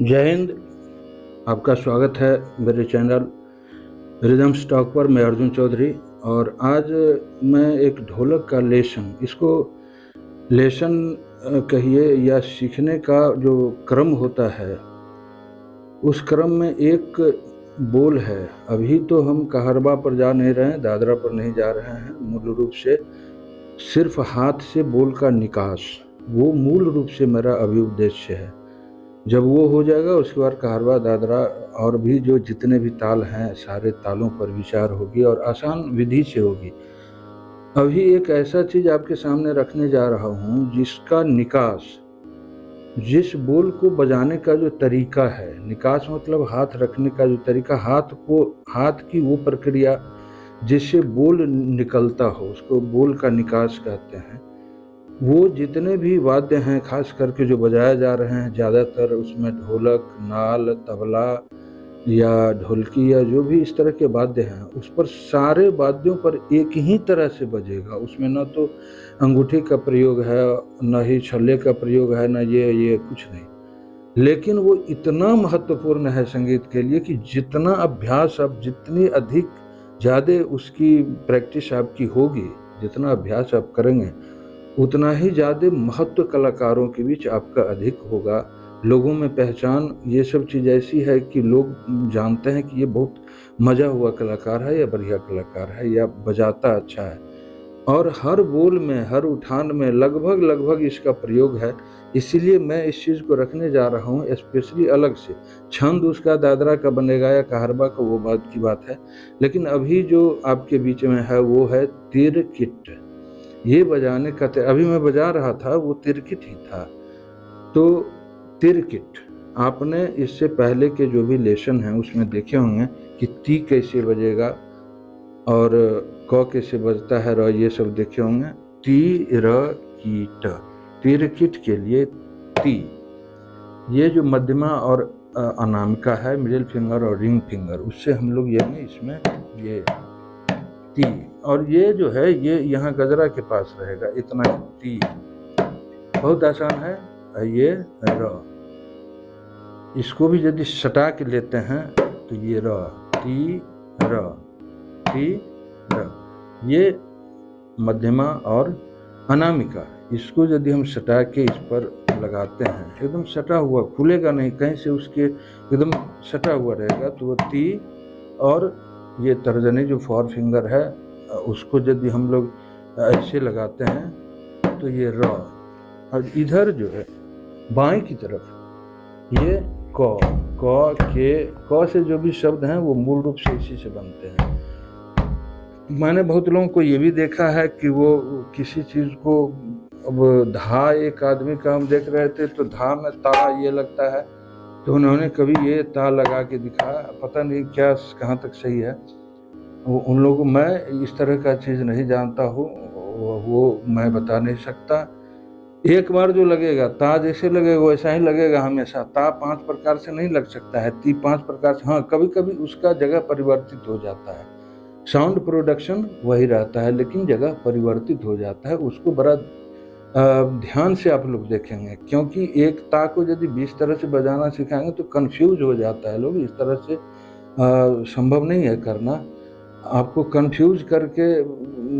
जय हिंद। आपका स्वागत है मेरे चैनल रिदम स्टॉक पर। मैं अर्जुन चौधरी और आज मैं एक ढोलक का इसको लेसन कहिए या सीखने का जो क्रम होता है, उस क्रम में एक बोल है। अभी तो हम कहरबा पर जा नहीं रहे हैं, दादरा पर नहीं जा रहे हैं। मूल रूप से सिर्फ हाथ से बोल का निकास, वो मूल रूप से मेरा अभी उद्देश्य है। जब वो हो जाएगा उसके बाद कहरबा, दादरा और भी जो जितने भी ताल हैं, सारे तालों पर विचार होगी और आसान विधि से होगी। अभी एक ऐसा चीज आपके सामने रखने जा रहा हूँ जिसका निकास, जिस बोल को बजाने का जो तरीका है, निकास मतलब हाथ रखने का जो तरीका, हाथ की वो प्रक्रिया जिससे बोल निकलता हो, उसको बोल का निकास कहते हैं। वो जितने भी वाद्य हैं, खास करके जो बजाए जा रहे हैं, ज़्यादातर उसमें ढोलक, नाल, तबला या ढोलकी या जो भी इस तरह के वाद्य हैं, उस पर सारे वाद्यों पर एक ही तरह से बजेगा। उसमें न तो अंगूठी का प्रयोग है, न ही छल्ले का प्रयोग है, न ये कुछ नहीं। लेकिन वो इतना महत्वपूर्ण है संगीत के लिए कि जितना अभ्यास आप, जितनी अधिक ज़्यादा उसकी प्रैक्टिस आपकी होगी, जितना अभ्यास आप करेंगे, उतना ही ज़्यादा महत्व कलाकारों के बीच आपका अधिक होगा। लोगों में पहचान, ये सब चीज़ ऐसी है कि लोग जानते हैं कि ये बहुत मज़ा हुआ कलाकार है या बढ़िया कलाकार है या बजाता अच्छा है। और हर बोल में, हर उठान में लगभग इसका प्रयोग है। इसीलिए मैं इस चीज़ को रखने जा रहा हूँ स्पेशली अलग से। छंद उसका दादरा का बनेगा या कहरबा का, वो बात की बात है। लेकिन अभी जो आपके बीच में है वो है तिरकिट। ये बजाने का अभी मैं बजा रहा था, वो तिरकिट ही था। तो तिरकिट आपने इससे पहले के जो भी लेसन हैं उसमें देखे होंगे कि ती कैसे बजेगा और क कैसे बजता है, र, ये सब देखे होंगे। ती र की ट, तिरकिट के लिए ती, ये जो मध्यमा और अनामिका है, मिडिल फिंगर और रिंग फिंगर, उससे हम लोग ये नहीं, इसमें ये ती, और ये जो है ये यहाँ गजरा के पास रहेगा, इतना ती। बहुत आसान है। ये र, इसको भी यदि सटा के लेते हैं तो ये र, ती र, ती र, ये मध्यमा और अनामिका। इसको यदि हम सटा के इस पर लगाते हैं, एकदम सटा हुआ, खुलेगा नहीं कहीं से, उसके एकदम सटा हुआ रहेगा, तो वो ती। और ये तर्जनी जो फोर फिंगर है, उसको यदि हम लोग ऐसे लगाते हैं तो ये र। और इधर जो है बाएं की तरफ ये क, क से जो भी शब्द हैं वो मूल रूप से इसी से बनते हैं। मैंने बहुत लोगों को ये भी देखा है कि वो किसी चीज़ को, अब धा एक आदमी का हम देख रहे थे तो धा में ता ये लगता है, तो उन्होंने कभी ये ता लगा के दिखाया, पता नहीं क्या कहाँ तक सही है। उन लोगों, मैं इस तरह का चीज़ नहीं जानता हूँ, वो मैं बता नहीं सकता। एक बार जो लगेगा, ता जैसे लगेगा वैसा ही लगेगा हमेशा। ता 5 प्रकार से नहीं लग सकता है, ती 5 प्रकार से, हाँ कभी कभी उसका जगह परिवर्तित हो जाता है। साउंड प्रोडक्शन वही रहता है लेकिन जगह परिवर्तित हो जाता है। उसको बड़ा ध्यान से आप लोग देखेंगे, क्योंकि एक ता को यदि 20 तरह से बजाना सिखाएंगे तो कंफ्यूज हो जाता है लोग। इस तरह से संभव नहीं है करना। आपको कंफ्यूज करके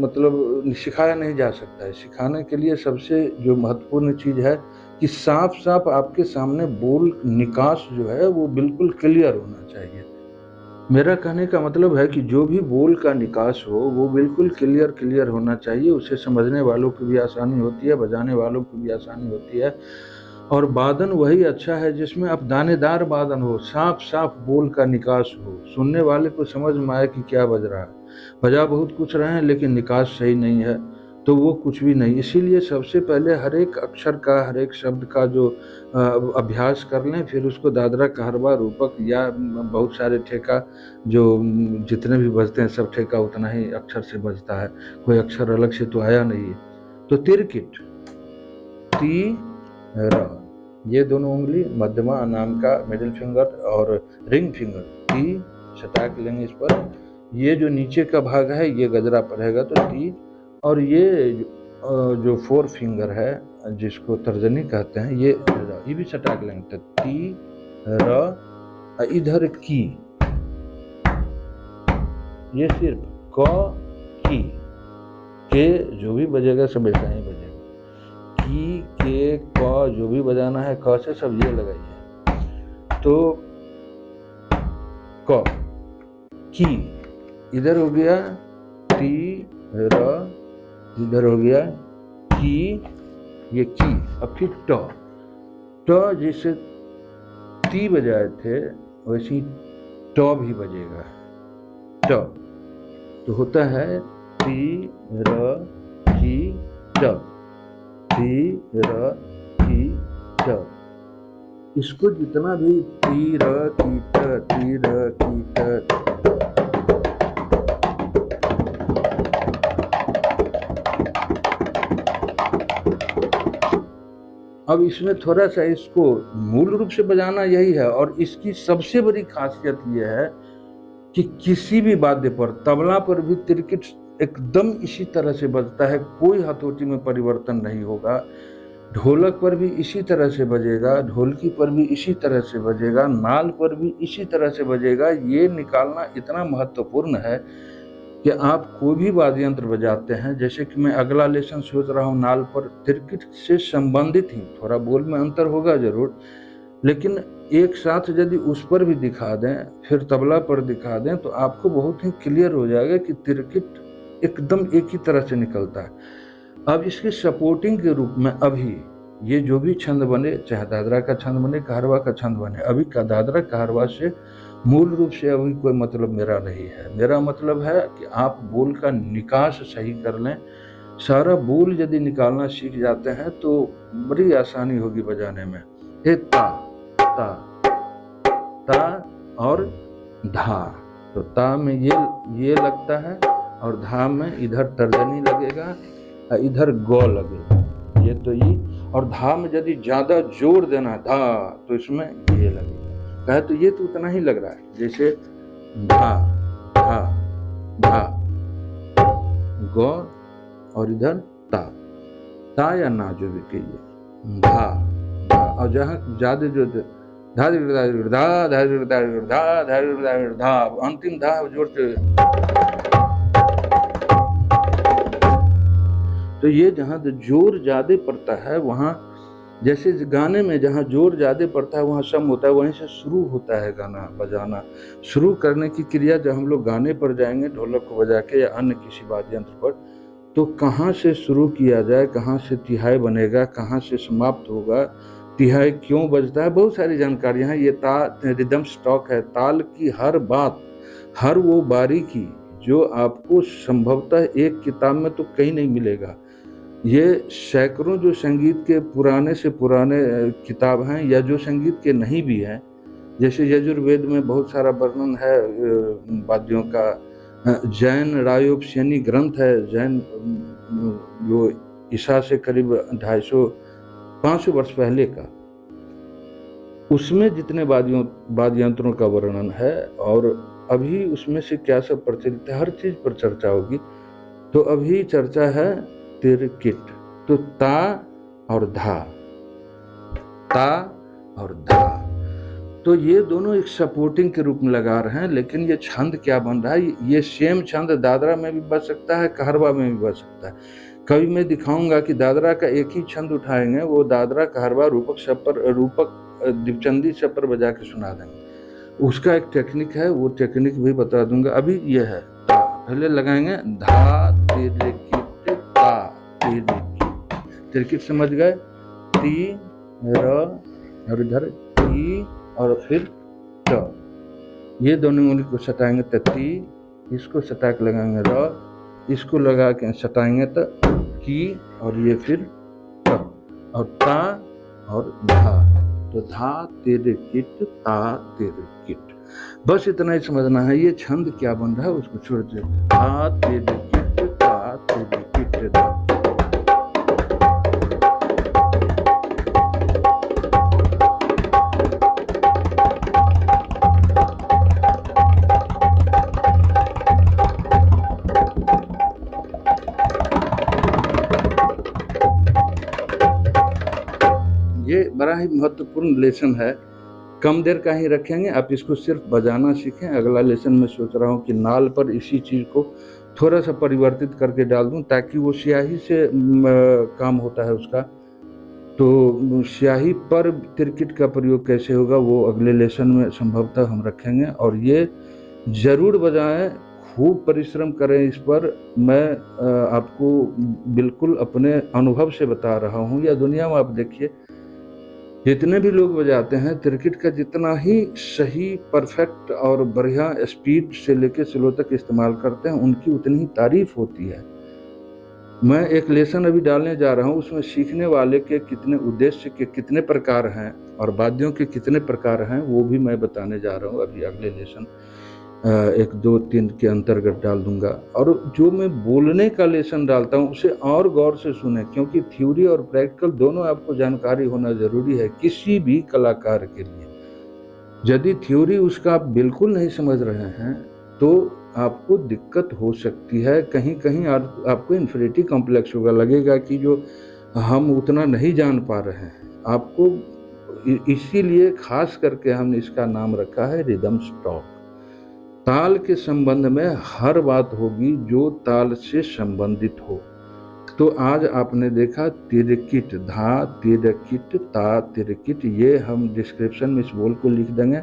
मतलब सिखाया नहीं जा सकता है। सिखाने के लिए सबसे जो महत्वपूर्ण चीज़ है कि साफ साफ आपके सामने बोल निकास जो है वो बिल्कुल क्लियर होना चाहिए। मेरा कहने का मतलब है कि जो भी बोल का निकास हो वो बिल्कुल क्लियर होना चाहिए। उसे समझने वालों की भी आसानी होती है, बजाने वालों की भी आसानी होती है। और वादन वही अच्छा है जिसमें अब दानेदार वादन हो, साफ साफ बोल का निकास हो, सुनने वाले को समझ में आए कि क्या बज रहा है। बजा बहुत कुछ रहे हैं लेकिन निकास सही नहीं है तो वो कुछ भी नहीं। इसीलिए सबसे पहले हर एक अक्षर का, हर एक शब्द का जो अभ्यास कर लें, फिर उसको दादरा, कहरबा, रूपक या बहुत सारे ठेका, जो जितने भी बजते हैं सब ठेका उतना ही अक्षर से बजता है, कोई अक्षर अलग से तो आया नहीं है। तो तिरकिट, ती र, ये दोनों उंगली, मध्यमा, अनामिका, मिडिल फिंगर और रिंग फिंगर, ती सटा के लेंगे इस पर। ये जो नीचे का भाग है ये गजरा पर रहेगा तो ती, और ये जो 4 फिंगर है जिसको तर्जनी कहते हैं, ये भी सटा के लेंगे तो ती र, इधर की, ये सिर्फ क की, के जो भी बजेगा सब ऐसा ही बजेगा। की, के, क जो भी बजाना है क से सब ये लगाइए। तो क, की, इधर हो गया टी, र, इधर हो गया की, ये की। अब फिर ट, जैसे टी बजाए थे वैसे ही ट भी बजेगा। ट तो होता है टी, र, की, ट, टी, र, की, ट। इसको जितना भी टी, र, की, ट, टी, र, की, ट, अब इसमें थोड़ा सा इसको मूल रूप से बजाना यही है। और इसकी सबसे बड़ी खासियत यह है कि किसी भी वाद्य पर, तबला पर भी तिरकिट एकदम इसी तरह से बजता है, कोई हथौटी में परिवर्तन नहीं होगा। ढोलक पर भी इसी तरह से बजेगा, ढोलकी पर भी इसी तरह से बजेगा, नाल पर भी इसी तरह से बजेगा। ये निकालना इतना महत्वपूर्ण है कि आप कोई भी वाद्य यंत्र बजाते हैं, जैसे कि मैं अगला लेसन सोच रहा हूँ नाल पर, तिरकिट से संबंधित ही, थोड़ा बोल में अंतर होगा जरूर, लेकिन एक साथ यदि उस पर भी दिखा दें फिर तबला पर दिखा दें तो आपको बहुत ही क्लियर हो जाएगा कि तिरकिट एकदम एक ही तरह से निकलता है। अब इसकी सपोर्टिंग के रूप में अभी ये जो भी छंद बने, चाहे दादरा का छंद बने, कहरवा का छंद बने, अभी का दादरा कहरवा से मूल रूप से अभी कोई मतलब मेरा नहीं है। मेरा मतलब है कि आप बोल का निकास सही कर लें। सारा बोल यदि निकालना सीख जाते हैं तो बड़ी आसानी होगी बजाने में। ये ता, ता, ता और धा, तो ता में ये लगता है और धा में इधर तर्जनी लगेगा, इधर गौ लगेगा, ये तो ये। और धा में यदि ज्यादा जोर देना धा तो इसमें ये लगेगा। कहे तो ये तो उतना ही लग रहा है जैसे धा, धा, धा, गौ और इधर ता या ना जो भी कहिए, धा, धा। और जहाँ ज्यादा जो धा धा धा धा धा, अंतिम धा जोर से, तो ये जहाँ जोर ज्यादा पड़ता है वहाँ, जैसे गाने में जहाँ जोर ज्यादा पड़ता है वहाँ सम होता है, वहीं से शुरू होता है गाना बजाना। शुरू करने की क्रिया जब हम लोग गाने पर जाएंगे ढोलक को बजा के या अन्य किसी वाद्य यंत्र पर, तो कहाँ से शुरू किया जाए, कहाँ से तिहाई बनेगा, कहाँ से समाप्त होगा, तिहाई क्यों बजता है, बहुत सारी जानकारियाँ हैं। ये रिदम स्टॉक है, ताल की हर बात, हर वो बारीकी जो आपको संभवतः एक किताब में तो कहीं नहीं मिलेगा। ये सैकड़ों जो संगीत के पुराने से पुराने किताब हैं या जो संगीत के नहीं भी हैं, जैसे यजुर्वेद में बहुत सारा वर्णन है वाद्यों का, जैन रायोपसेनी ग्रंथ है, जैन जो ईसा से करीब 250-500 वर्ष पहले का, उसमें जितने वाद्य यंत्रों का वर्णन है और अभी उसमें से क्या सब प्रचलित है, हर चीज पर चर्चा होगी। तो अभी चर्चा है तिरकिट, तो ता और धा, ता और धा, तो ये दोनों एक सपोर्टिंग के रूप में लगा रहे हैं। लेकिन ये छंद क्या बन रहा है, ये सेम छंद दादरा में भी बज सकता है, कहरवा में भी बज सकता है। कभी मैं दिखाऊंगा कि दादरा का एक ही छंद उठाएंगे, वो दादरा कहरवा रूपक शपर, रूपक दिवचंदी शपर बजा के सुना देंगे। उसका एक टेक्निक है, वो टेक्निक भी बता दूंगा। अभी ये है ता, पहले लगाएंगे धा तिरकिट ता तिरकिट, तिरकिट समझ गए, ती र और इधर ती और फिर ट, ये दोनों उंगली को सटाएंगे तो ती, इसको सटा के लगाएंगे र, इसको लगा के सटाएंगे तो की, और ये फिर ट, और ता और धा, तो धा तिरकिट ता तिरकिट। बस इतना ही समझना है, ये छंद क्या बन रहा है उसको छोड़ दे, धा तिरकिट ता तिरकिट धा। ये बड़ा ही महत्वपूर्ण लेसन है कम देर का ही रखेंगे, आप इसको सिर्फ बजाना सीखें। अगला लेसन मैं सोच रहा हूँ कि नाल पर इसी चीज़ को थोड़ा सा परिवर्तित करके डाल दूँ, ताकि वो स्याही से काम होता है उसका। तो स्याही पर तिरकिट का प्रयोग कैसे होगा वो अगले लेसन में संभवतः हम रखेंगे, और ये ज़रूर बजाएं, खूब परिश्रम करें इस पर। मैं आपको बिल्कुल अपने अनुभव से बता रहा हूँ। या दुनिया में आप देखिए, जितने भी लोग बजाते हैं तिरकिट का, जितना ही सही, परफेक्ट और बढ़िया स्पीड से लेके स्लो तक इस्तेमाल करते हैं, उनकी उतनी ही तारीफ होती है। मैं एक लेसन अभी डालने जा रहा हूँ, उसमें सीखने वाले के कितने उद्देश्य के कितने प्रकार हैं और वाद्यों के कितने प्रकार हैं, वो भी मैं बताने जा रहा हूँ अभी अगले लेसन 1, 2, 3 के अंतर्गत डाल दूंगा। और जो मैं बोलने का लेसन डालता हूँ उसे और गौर से सुने, क्योंकि थ्योरी और प्रैक्टिकल दोनों आपको जानकारी होना ज़रूरी है किसी भी कलाकार के लिए। यदि थ्योरी उसका आप बिल्कुल नहीं समझ रहे हैं तो आपको दिक्कत हो सकती है। कहीं कहीं आपको इन्फीरियरिटी कॉम्प्लेक्स होगा, लगेगा कि जो हम उतना नहीं जान पा रहे हैं आपको। इसीलिए खास करके हमने इसका नाम रखा है रिदम्स टॉक। ताल के संबंध में हर बात होगी जो ताल से संबंधित हो। तो आज आपने देखा तिरकिट, धा तिरकिट, ता तिरकिट, ये हम डिस्क्रिप्शन में इस बोल को लिख देंगे।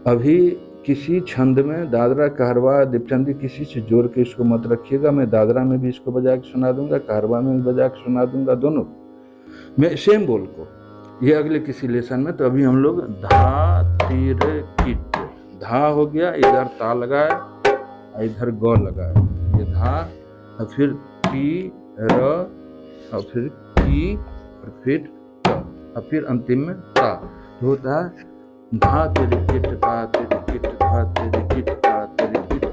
अभी किसी छंद में दादरा, कहरवा, दीपचंदी किसी से जोड़ के इसको मत रखिएगा। मैं दादरा में भी इसको बजा के सुना दूंगा, कहरवा में भी बजा के सुना दूंगा, दोनों में सेम बोल को, ये अगले किसी लेसन में। तो अभी हम लोग धा तिरकिट, धा हो गया, इधर ता लगाया, इधर गौ लगाया, ये धा, और फिर टी र, और फिर की, और फिर ट, और फिर अंतिम में ता। तो होता है धा तिरकिट, ता तिरकिट, धा तिरकिट, ता तिरकिट।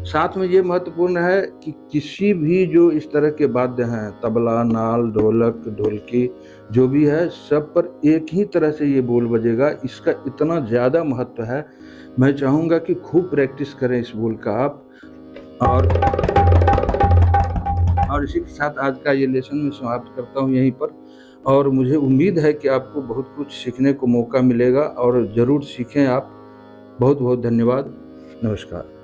साथ में ये महत्वपूर्ण है कि किसी भी जो इस तरह के वाद्य हैं, तबला, नाल, ढोलक, ढोलकी, जो भी है, सब पर एक ही तरह से ये बोल बजेगा। इसका इतना ज़्यादा महत्व है। मैं चाहूँगा कि खूब प्रैक्टिस करें इस बोल का आप। और इसी के साथ आज का ये लेसन मैं समाप्त करता हूँ यहीं पर। और मुझे उम्मीद है कि आपको बहुत कुछ सीखने को मौका मिलेगा, और ज़रूर सीखें आप। बहुत बहुत धन्यवाद। नमस्कार।